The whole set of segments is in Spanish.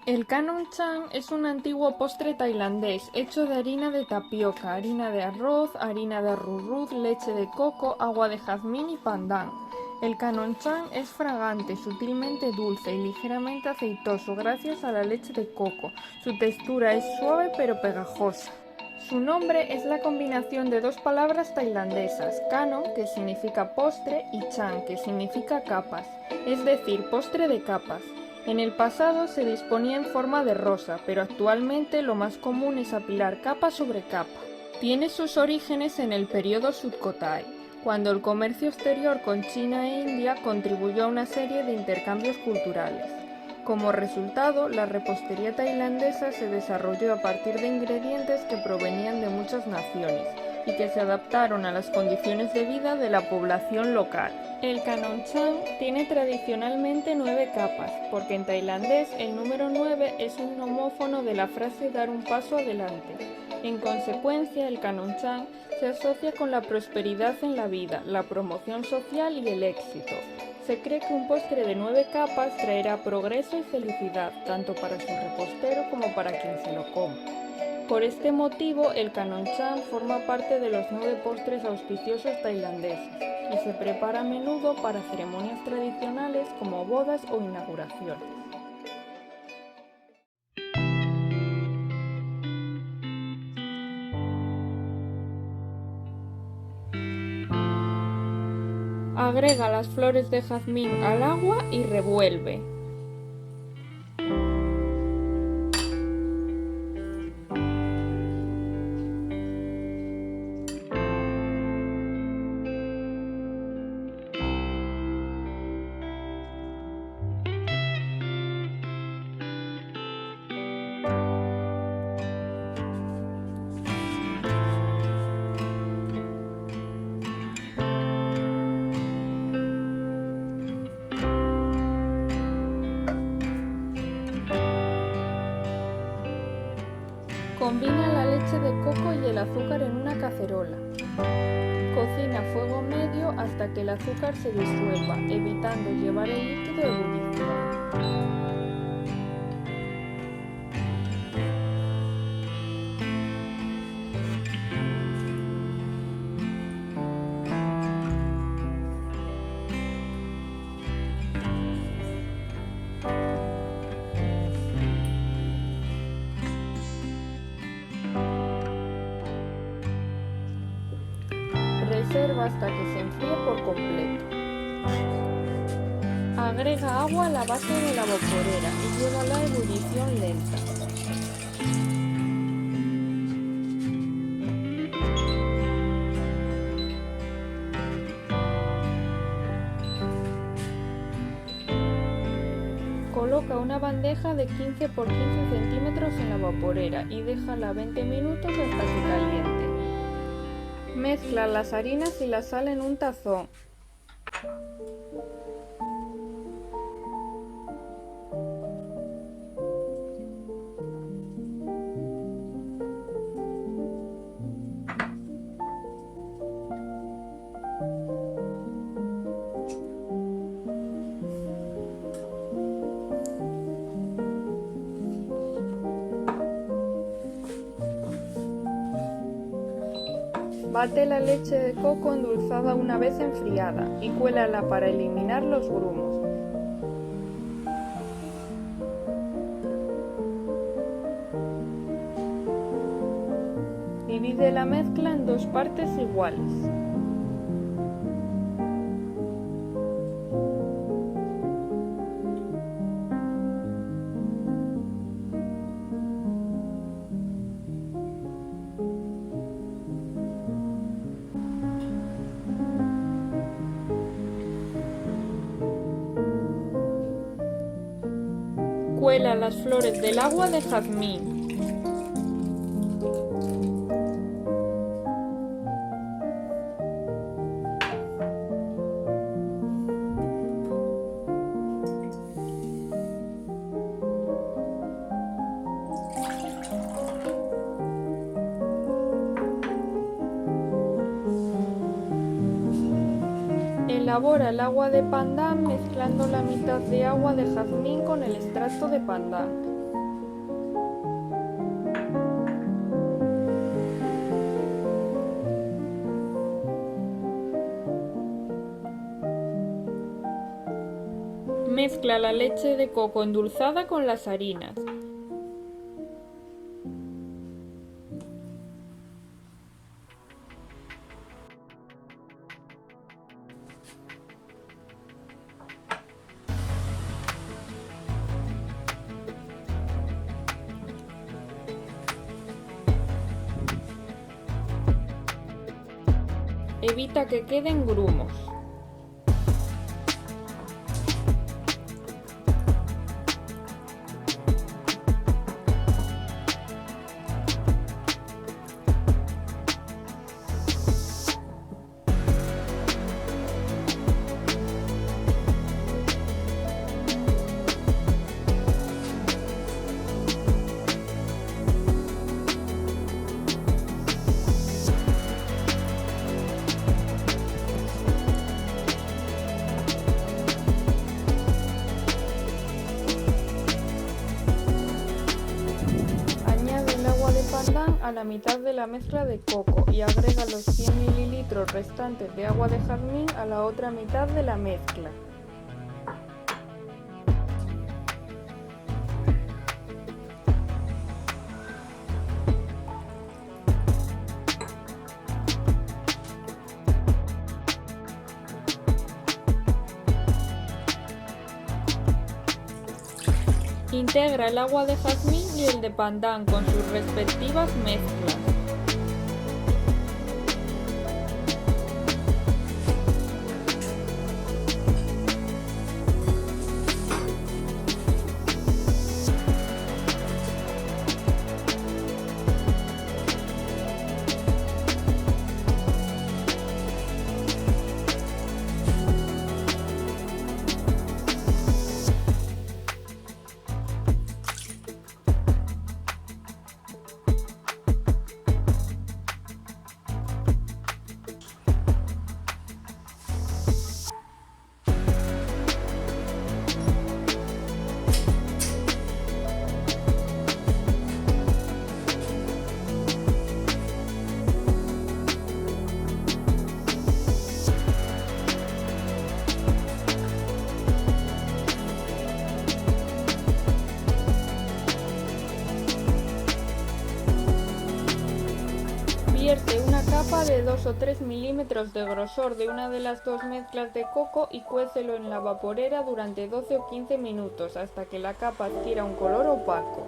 El Kanon Chan es un antiguo postre tailandés hecho de harina de tapioca, harina de arroz, harina de arrurruz, leche de coco, agua de jazmín y pandan. El Kanon Chan es fragante, sutilmente dulce y ligeramente aceitoso gracias a la leche de coco. Su textura es suave pero pegajosa. Su nombre es la combinación de dos palabras tailandesas, kanon, que significa postre, y chan, que significa capas, es decir, postre de capas. En el pasado se disponía en forma de rosa, pero actualmente lo más común es apilar capa sobre capa. Tiene sus orígenes en el periodo Sukhothai, cuando el comercio exterior con China e India contribuyó a una serie de intercambios culturales. Como resultado, la repostería tailandesa se desarrolló a partir de ingredientes que provenían de muchas naciones y que se adaptaron a las condiciones de vida de la población local. El Kanon Chan tiene tradicionalmente 9 capas, porque en tailandés el número 9 es un homófono de la frase dar un paso adelante. En consecuencia, el Kanon Chan se asocia con la prosperidad en la vida, la promoción social y el éxito. Se cree que un postre de 9 capas traerá progreso y felicidad, tanto para su repostero como para quien se lo coma. Por este motivo, el Kanon Chan forma parte de los 9 postres auspiciosos tailandeses y se prepara a menudo para ceremonias tradicionales como bodas o inauguraciones. Agrega las flores de jazmín al agua y revuelve. Combina la leche de coco y el azúcar en una cacerola. Cocina a fuego medio hasta que el azúcar se disuelva, evitando llevar el líquido a ebullición. Reserva hasta que se enfríe por completo. Agrega agua a la base de la vaporera y llévala a ebullición lenta. Coloca una bandeja de 15 por 15 centímetros en la vaporera y déjala 20 minutos hasta que caliente. Mezcla las harinas y la sal en un tazón. Bate la leche de coco endulzada una vez enfriada y cuélala para eliminar los grumos. Divide la mezcla en dos partes iguales. Cuela las flores del agua de jazmín. Elabora el agua de pandan mezclando la mitad de agua de jazmín con el extracto de pandan. Mezcla la leche de coco endulzada con las harinas. Evita que queden grumos. Pandan a la mitad de la mezcla de coco y agrega los 100 ml restantes de agua de jazmín a la otra mitad de la mezcla. Integra el agua de jazmín y el de pandan con sus respectivas mezclas. Vierte una capa de 2 o 3 milímetros de grosor de una de las dos mezclas de coco y cuécelo en la vaporera durante 12 o 15 minutos hasta que la capa adquiera un color opaco.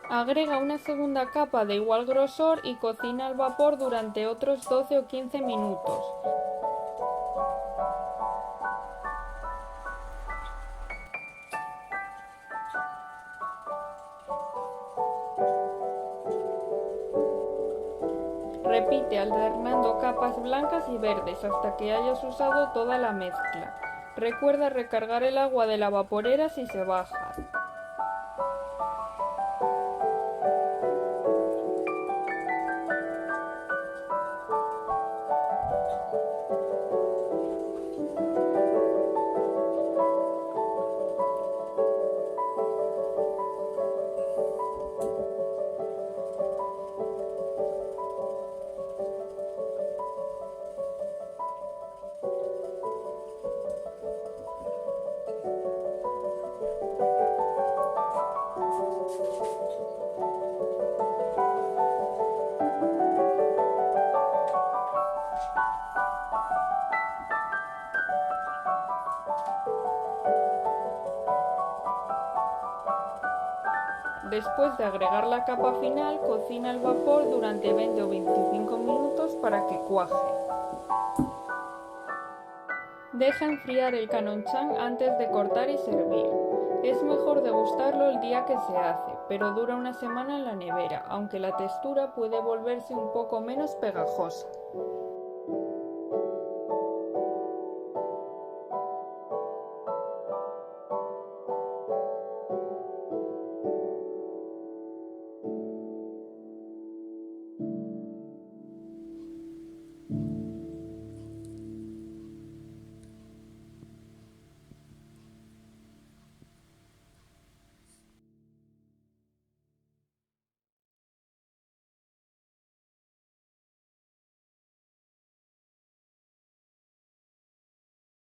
Agrega una segunda capa de igual grosor y cocina al vapor durante otros 12 o 15 minutos. Repite alternando capas blancas y verdes hasta que hayas usado toda la mezcla. Recuerda recargar el agua de la vaporera si se baja. Después de agregar la capa final, cocina al vapor durante 20 o 25 minutos para que cuaje. Deja enfriar el canonchan antes de cortar y servir. Es mejor degustarlo el día que se hace, pero dura una semana en la nevera, aunque la textura puede volverse un poco menos pegajosa.